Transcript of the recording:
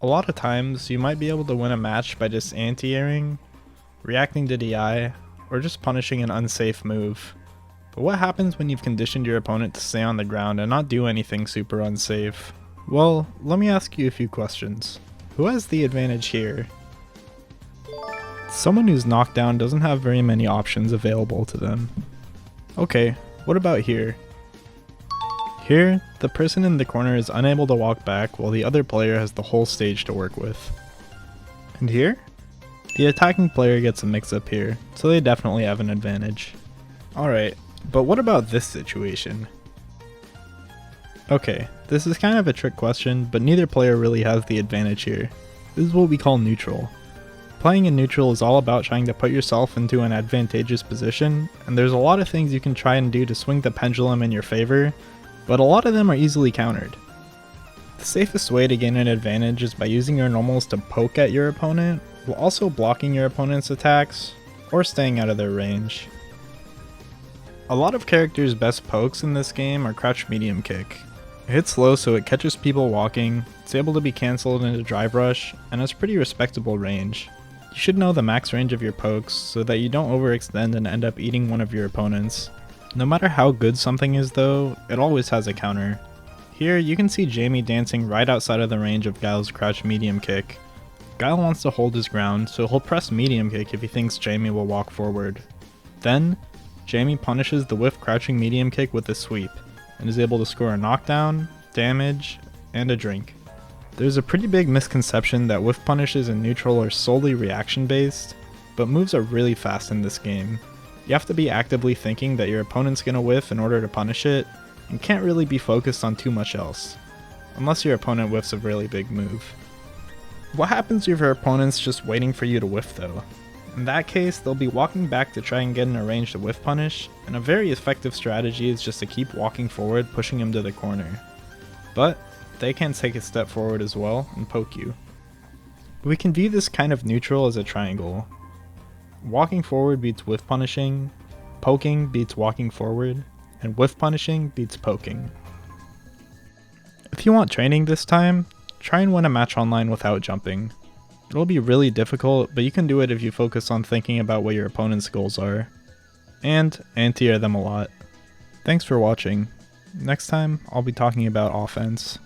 A lot of times, you might be able to win a match by just anti-airing, reacting to DI, or just punishing an unsafe move. But what happens when you've conditioned your opponent to stay on the ground and not do anything super unsafe? Well, let me ask you a few questions. Who has the advantage here? Someone who's knocked down doesn't have very many options available to them. Okay, what about here? Here, the person in the corner is unable to walk back while the other player has the whole stage to work with. And here? The attacking player gets a mix-up here, so they definitely have an advantage. Alright, but what about this situation? Okay, this is kind of a trick question, but neither player really has the advantage here. This is what we call neutral. Playing in neutral is all about trying to put yourself into an advantageous position, and there's a lot of things you can try and do to swing the pendulum in your favor, but a lot of them are easily countered. The safest way to gain an advantage is by using your normals to poke at your opponent, while also blocking your opponent's attacks, or staying out of their range. A lot of characters' best pokes in this game are crouch medium kick. It hits low so it catches people walking, it's able to be cancelled into drive rush, and has pretty respectable range. You should know the max range of your pokes so that you don't overextend and end up eating one of your opponents. No matter how good something is though, it always has a counter. Here you can see Jamie dancing right outside of the range of Guile's crouch medium kick. Guile wants to hold his ground, so he'll press medium kick if he thinks Jamie will walk forward. Then, Jamie punishes the whiff crouching medium kick with a sweep, and is able to score a knockdown, damage, and a drink. There's a pretty big misconception that whiff punishes in neutral are solely reaction based, but moves are really fast in this game. You have to be actively thinking that your opponent's gonna whiff in order to punish it, and can't really be focused on too much else, unless your opponent whiffs a really big move. What happens if your opponent's just waiting for you to whiff though? In that case, they'll be walking back to try and get in a range to whiff punish, and a very effective strategy is just to keep walking forward, pushing him to the corner. But they can take a step forward as well and poke you. We can view this kind of neutral as a triangle. Walking forward beats whiff punishing, poking beats walking forward, and whiff punishing beats poking. If you want training this time, try and win a match online without jumping. It'll be really difficult, but you can do it if you focus on thinking about what your opponent's goals are. And anti-air them a lot. Thanks for watching. Next time, I'll be talking about offense.